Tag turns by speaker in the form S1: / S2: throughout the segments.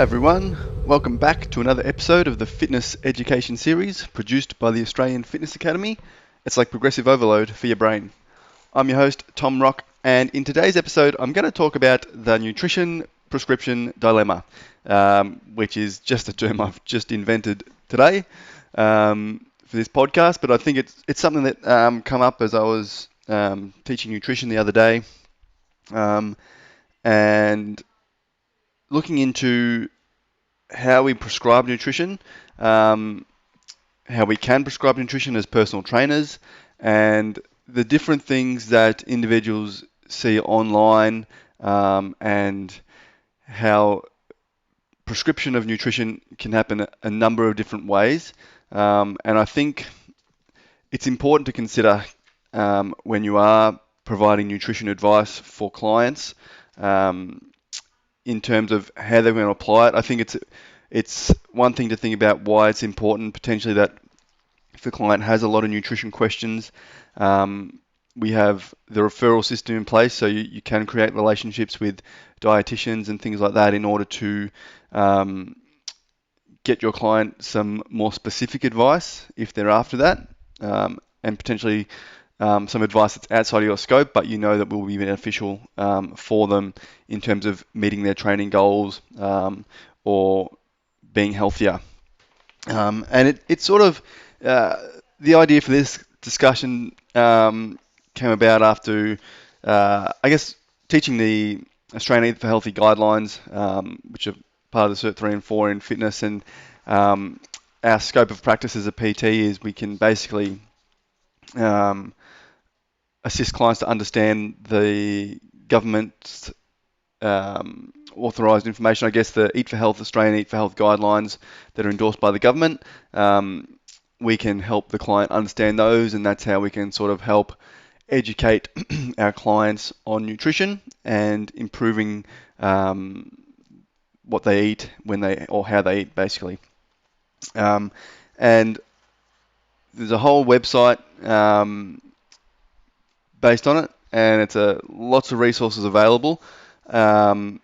S1: Hi everyone, welcome back to another episode of the Fitness Education Series produced by the Australian Fitness Academy. It's like progressive overload for your brain. I'm your host, Tom Rock, and in today's episode I'm going to talk about the nutrition prescription dilemma, which is just a term I've just invented today for this podcast, but I think it's something that come up as I was teaching nutrition the other day, and looking into how we prescribe nutrition, how we can prescribe nutrition as personal trainers, and the different things that individuals see online, and how prescription of nutrition can happen a number of different ways. And I think it's important to consider when you are providing nutrition advice for clients, in terms of how they're going to apply it. I think it's one thing to think about why it's important potentially that if the client has a lot of nutrition questions, we have the referral system in place, so you can create relationships with dietitians and things like that in order to get your client some more specific advice if they're after that, and potentially some advice that's outside of your scope, but you know that will be beneficial for them in terms of meeting their training goals, or being healthier. And it's sort of the idea for this discussion came about after, I guess, teaching the Australian Eat for Healthy guidelines, which are part of the Cert 3 and 4 in fitness. And our scope of practice as a PT is we can basically assist clients to understand the government's authorised information, I guess the Eat for Health, Australian Eat for Health guidelines that are endorsed by the government. We can help the client understand those, and that's how we can sort of help educate our clients on nutrition and improving what they eat or how they eat, basically. And there's a whole website based on it, and it's lots of resources available. One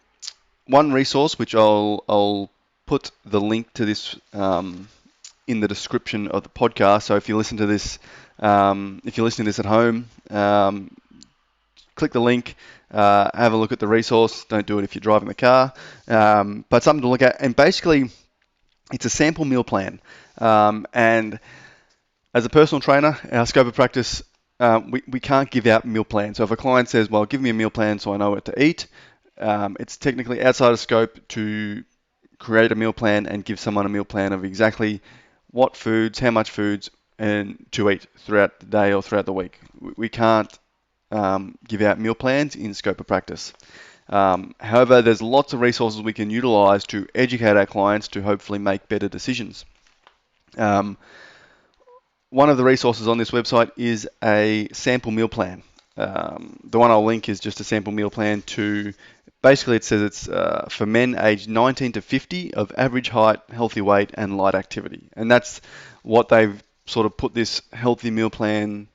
S1: resource, which I'll put the link to this in the description of the podcast. So if you listen to this, if you're listening to this at home, click the link, have a look at the resource. Don't do it if you're driving the car, but something to look at. And basically, it's a sample meal plan. And as a personal trainer, our scope of practice, we can't give out meal plans. So if a client says, well, give me a meal plan so I know what to eat, it's technically outside of scope to create a meal plan and give someone a meal plan of exactly what foods, how much foods, and to eat throughout the day or throughout the week. We can't give out meal plans in scope of practice. However, there's lots of resources we can utilize to educate our clients to hopefully make better decisions. One of the resources on this website is a sample meal plan. The one I'll link is just a sample meal plan to, basically it says it's for men aged 19 to 50 of average height, healthy weight, and light activity. And that's what they've sort of put this healthy meal plan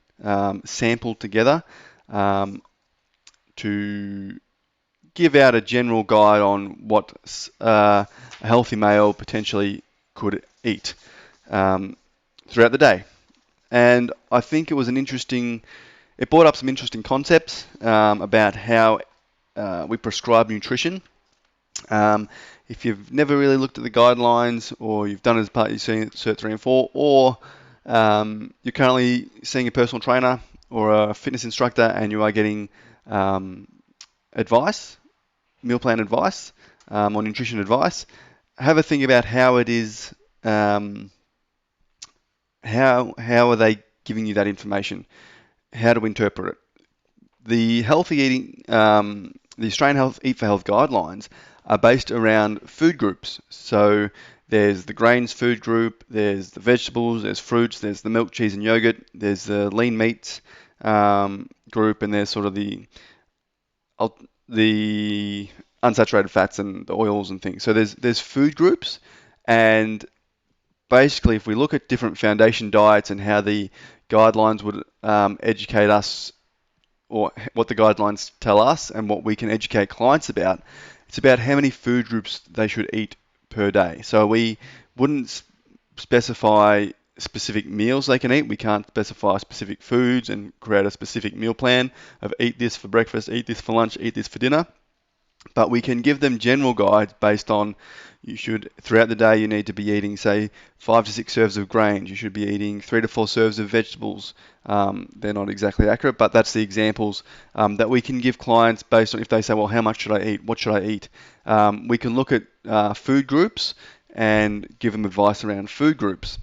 S1: sample together to give out a general guide on what a healthy male potentially could eat throughout the day. And I think it was it brought up some interesting concepts about how we prescribe nutrition. If you've never really looked at the guidelines, or you've done it as part of your Cert 3 and 4, or you're currently seeing a personal trainer or a fitness instructor and you are getting advice, meal plan advice, or nutrition advice, have a think about how it is, how are they giving you that information? How to interpret it? The healthy eating, the Australian Eat for Health guidelines are based around food groups. So there's the grains food group, there's the vegetables, there's fruits, there's the milk, cheese, and yogurt, there's the lean meats group, and there's sort of the unsaturated fats and the oils and things. So there's food groups, and basically, if we look at different foundation diets and how the guidelines would educate us, or what the guidelines tell us and what we can educate clients about, it's about how many food groups they should eat per day. So we wouldn't specify specific meals they can eat. We can't specify specific foods and create a specific meal plan of eat this for breakfast, eat this for lunch, eat this for dinner. But we can give them general guides based on throughout the day, you need to be eating, say, 5 to 6 serves of grains. You should be eating 3 to 4 serves of vegetables. They're not exactly accurate, but that's the examples that we can give clients based on if they say, well, how much should I eat? What should I eat? We can look at food groups and give them advice around food groups.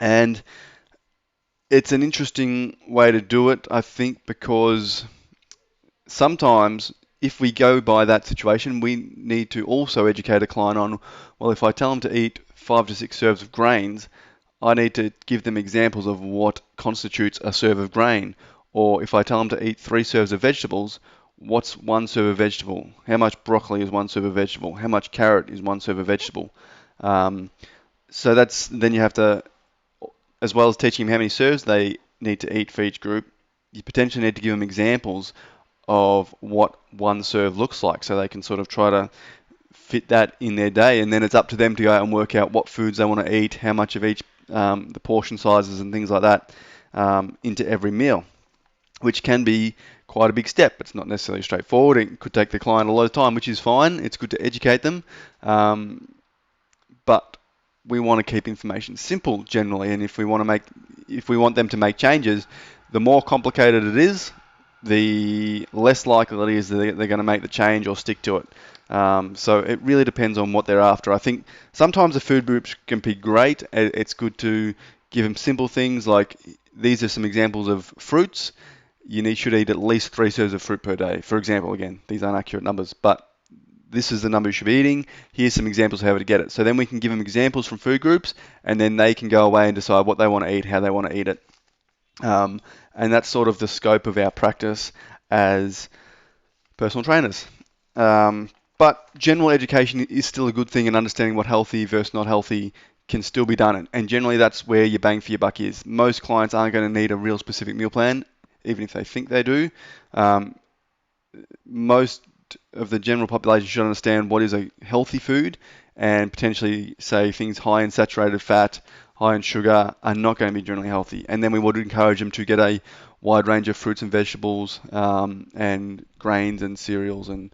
S1: And it's an interesting way to do it, I think, because sometimes if we go by that situation, we need to also educate a client on, well, if I tell them to eat 5 to 6 serves of grains, I need to give them examples of what constitutes a serve of grain. Or if I tell them to eat 3 serves of vegetables, what's 1 serve of vegetable? How much broccoli is 1 serve of vegetable? How much carrot is 1 serve of vegetable? So then you have to, as well as teaching them how many serves they need to eat for each group, you potentially need to give them examples of what 1 serve looks like, so they can sort of try to fit that in their day, and then it's up to them to go out and work out what foods they want to eat, how much of each, the portion sizes and things like that, into every meal, which can be quite a big step. It's not necessarily straightforward. It could take the client a lot of time, which is fine. It's good to educate them, but we want to keep information simple generally, and if we want them to make changes, the more complicated it is, the less likely it is that they're going to make the change or stick to it. So it really depends on what they're after. I think sometimes the food groups can be great. It's good to give them simple things like, these are some examples of fruits. You should eat at least 3 serves of fruit per day. For example, again, these aren't accurate numbers, but this is the number you should be eating. Here's some examples of how to get it. So then we can give them examples from food groups, and then they can go away and decide what they want to eat, how they want to eat it. And that's sort of the scope of our practice as personal trainers. But general education is still a good thing, and understanding what healthy versus not healthy can still be done. And generally that's where your bang for your buck is. Most clients aren't going to need a real specific meal plan, even if they think they do. Most of the general population should understand what is a healthy food, and potentially say things high in saturated fat, high in sugar are not going to be generally healthy. And then we would encourage them to get a wide range of fruits and vegetables, and grains and cereals and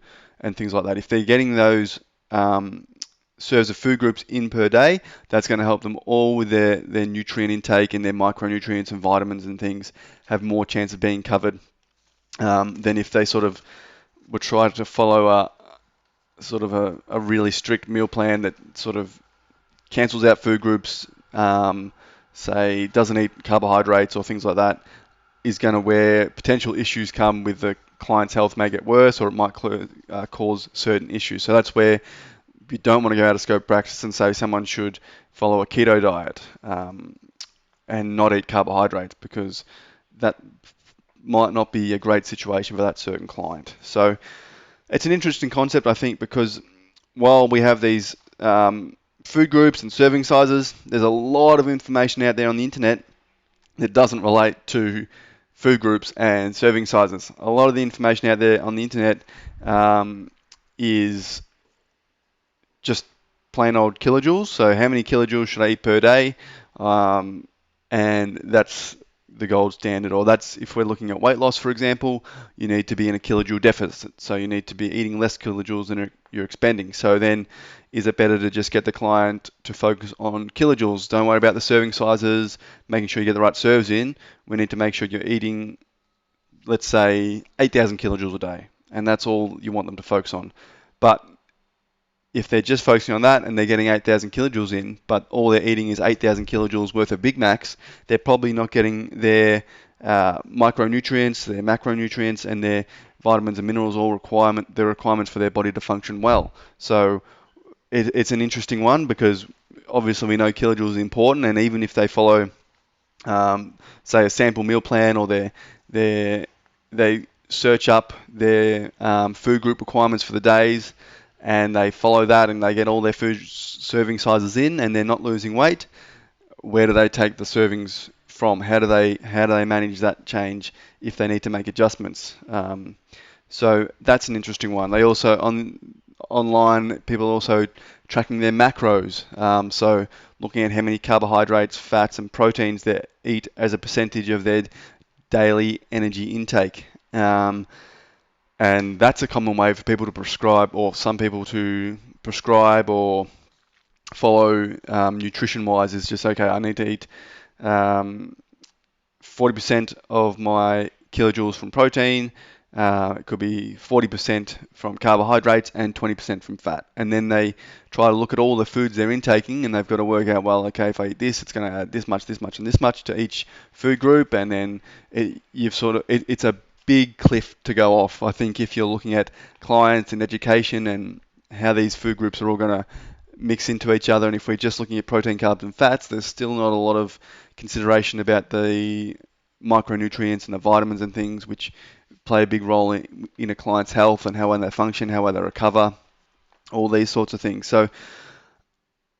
S1: things like that. If they're getting those serves of food groups in per day, that's going to help them all with their nutrient intake and their micronutrients and vitamins and things have more chance of being covered than if they sort of would try to follow a really strict meal plan that sort of cancels out food groups, say doesn't eat carbohydrates or things like that, is going to where potential issues come with the client's health may get worse, or it might cause certain issues. So that's where you don't want to go out of scope practice and say someone should follow a keto diet and not eat carbohydrates, because that might not be a great situation for that certain client. So it's an interesting concept, I think, because while we have these food groups and serving sizes, there's a lot of information out there on the internet that doesn't relate to food groups and serving sizes. A lot of the information out there on the internet is just plain old kilojoules. So how many kilojoules should I eat per day? And that's the gold standard, or that's if we're looking at weight loss, for example, you need to be in a kilojoule deficit. So you need to be eating less kilojoules than you're expending. So then is it better to just get the client to focus on kilojoules? Don't worry about the serving sizes, making sure you get the right serves in. We need to make sure you're eating, let's say, 8,000 kilojoules a day, and that's all you want them to focus on. But if they're just focusing on that and they're getting 8,000 kilojoules in, but all they're eating is 8,000 kilojoules worth of Big Macs, they're probably not getting their micronutrients, their macronutrients, and their vitamins and minerals, their requirements for their body to function well. So it's an interesting one, because obviously we know kilojoules are important, and even if they follow, say, a sample meal plan, or they search up their food group requirements for the days, and they follow that and they get all their food serving sizes in, and they're not losing weight, where do they take the servings from? How do they manage that change if they need to make adjustments? So that's an interesting one. They also, online, people are also tracking their macros. So looking at how many carbohydrates, fats, and proteins they eat as a percentage of their daily energy intake. And that's a common way for people to prescribe, or some people to prescribe or follow nutrition-wise, is just, okay, I need to eat 40% of my kilojoules from protein. It could be 40% from carbohydrates and 20% from fat. And then they try to look at all the foods they're intaking, and they've got to work out, well, okay, if I eat this, it's going to add this much, and this much to each food group. And then it's a big cliff to go off. I think if you're looking at clients and education and how these food groups are all going to mix into each other, and if we're just looking at protein, carbs, and fats, there's still not a lot of consideration about the micronutrients and the vitamins and things which play a big role in a client's health and how well they function, how well they recover, all these sorts of things. So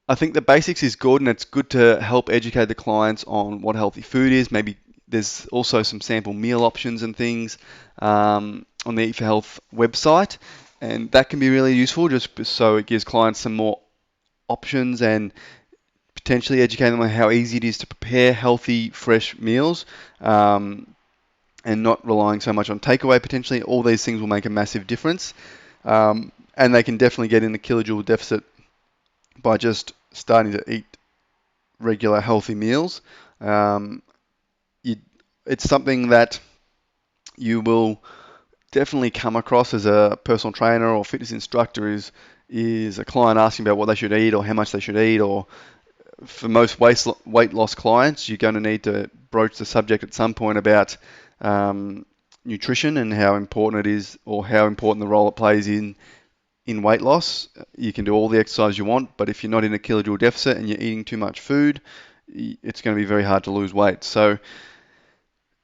S1: I think the basics is good, and it's good to help educate the clients on what healthy food is. Maybe there's also some sample meal options and things on the Eat for Health website, and that can be really useful just so it gives clients some more options and potentially educate them on how easy it is to prepare healthy, fresh meals, and not relying so much on takeaway. Potentially, all these things will make a massive difference, and they can definitely get in a kilojoule deficit by just starting to eat regular, healthy meals. It's something that you will definitely come across as a personal trainer or fitness instructor, is a client asking about what they should eat or how much they should eat, or for most weight loss clients, you're going to need to broach the subject at some point about nutrition and how important it is, or how important the role it plays in weight loss. You can do all the exercise you want, but if you're not in a kilojoule deficit and you're eating too much food, it's going to be very hard to lose weight. So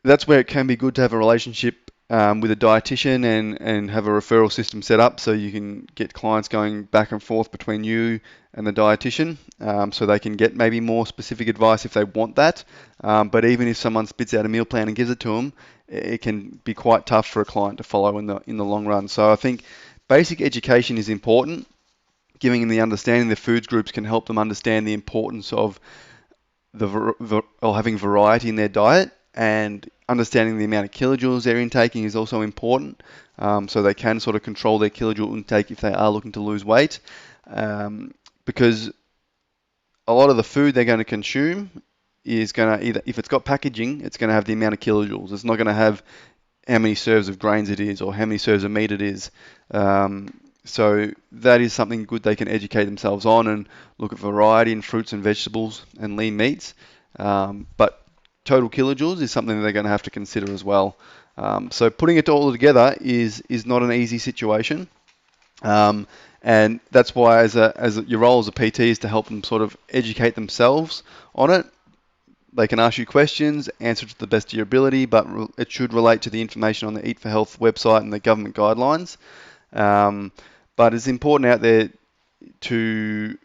S1: that's where it can be good to have a relationship with a dietitian and have a referral system set up, so you can get clients going back and forth between you and the dietitian, so they can get maybe more specific advice if they want that. But even if someone spits out a meal plan and gives it to them, it can be quite tough for a client to follow in the long run. So I think basic education is important. Giving them the understanding the foods groups can help them understand the importance of having variety in their diet, and understanding the amount of kilojoules they're intaking is also important, so they can sort of control their kilojoule intake if they are looking to lose weight, because a lot of the food they're going to consume is going to, either, if it's got packaging, it's going to have the amount of kilojoules. It's not going to have how many serves of grains it is or how many serves of meat it is. So that is something good they can educate themselves on, and look at variety in fruits and vegetables and lean meats. But total kilojoules is something that they're going to have to consider as well. So putting it all together is not an easy situation, and that's why as your role as a PT is to help them sort of educate themselves on it. They can ask you questions, answer to the best of your ability, but it should relate to the information on the Eat for Health website and the government guidelines. But it's important out there to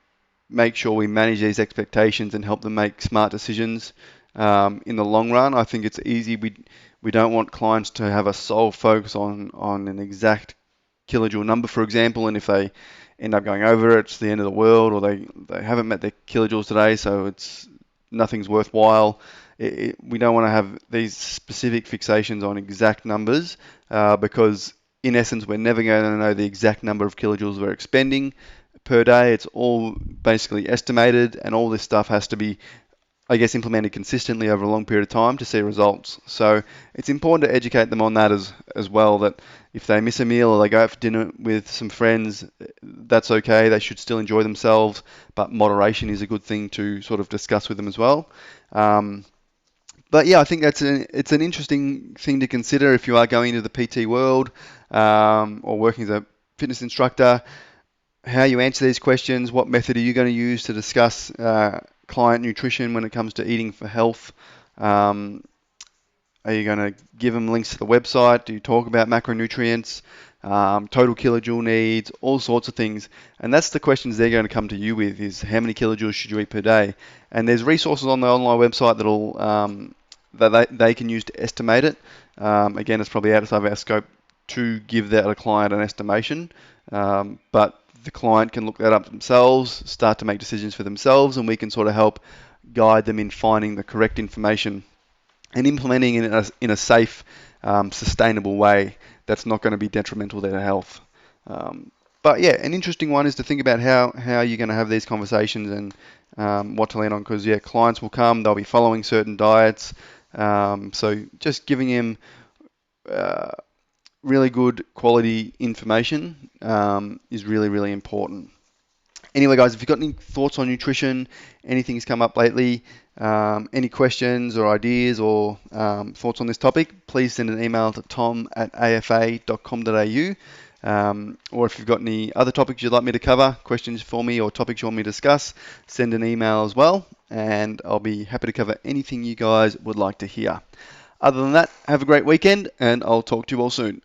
S1: make sure we manage these expectations and help them make smart decisions in the long run. I think it's easy. We don't want clients to have a sole focus on an exact kilojoule number, for example, and if they end up going over it, it's the end of the world, or they haven't met their kilojoules today, so nothing's worthwhile. We don't want to have these specific fixations on exact numbers, because in essence we're never going to know the exact number of kilojoules we're expending per day. It's all basically estimated, and all this stuff has to be, I guess, implemented consistently over a long period of time to see results. So it's important to educate them on that as well, that if they miss a meal or they go out for dinner with some friends, that's okay. They should still enjoy themselves, but moderation is a good thing to sort of discuss with them as well. But yeah, I think it's an interesting thing to consider if you are going into the PT world, or working as a fitness instructor. How you answer these questions, what method are you going to use to discuss client nutrition when it comes to eating for health? Are you going to give them links to the website? Do you talk about macronutrients, total kilojoule needs, all sorts of things? And that's the questions they're going to come to you with, is how many kilojoules should you eat per day? And there's resources on the online website that'll that they can use to estimate it. Again, it's probably outside of our scope to give that client an estimation, but the client can look that up themselves, start to make decisions for themselves, and we can sort of help guide them in finding the correct information and implementing it in a safe, sustainable way that's not going to be detrimental to their health. But yeah, an interesting one is to think about how you're going to have these conversations and what to lean on, because yeah, clients will come, they'll be following certain diets, so just giving them really good quality information is really, really important. Anyway, guys, if you've got any thoughts on nutrition, anything's come up lately, any questions or ideas or thoughts on this topic, please send an email to tom@afa.com.au. Or if you've got any other topics you'd like me to cover, questions for me, or topics you want me to discuss, send an email as well, and I'll be happy to cover anything you guys would like to hear. Other than that, have a great weekend, and I'll talk to you all soon.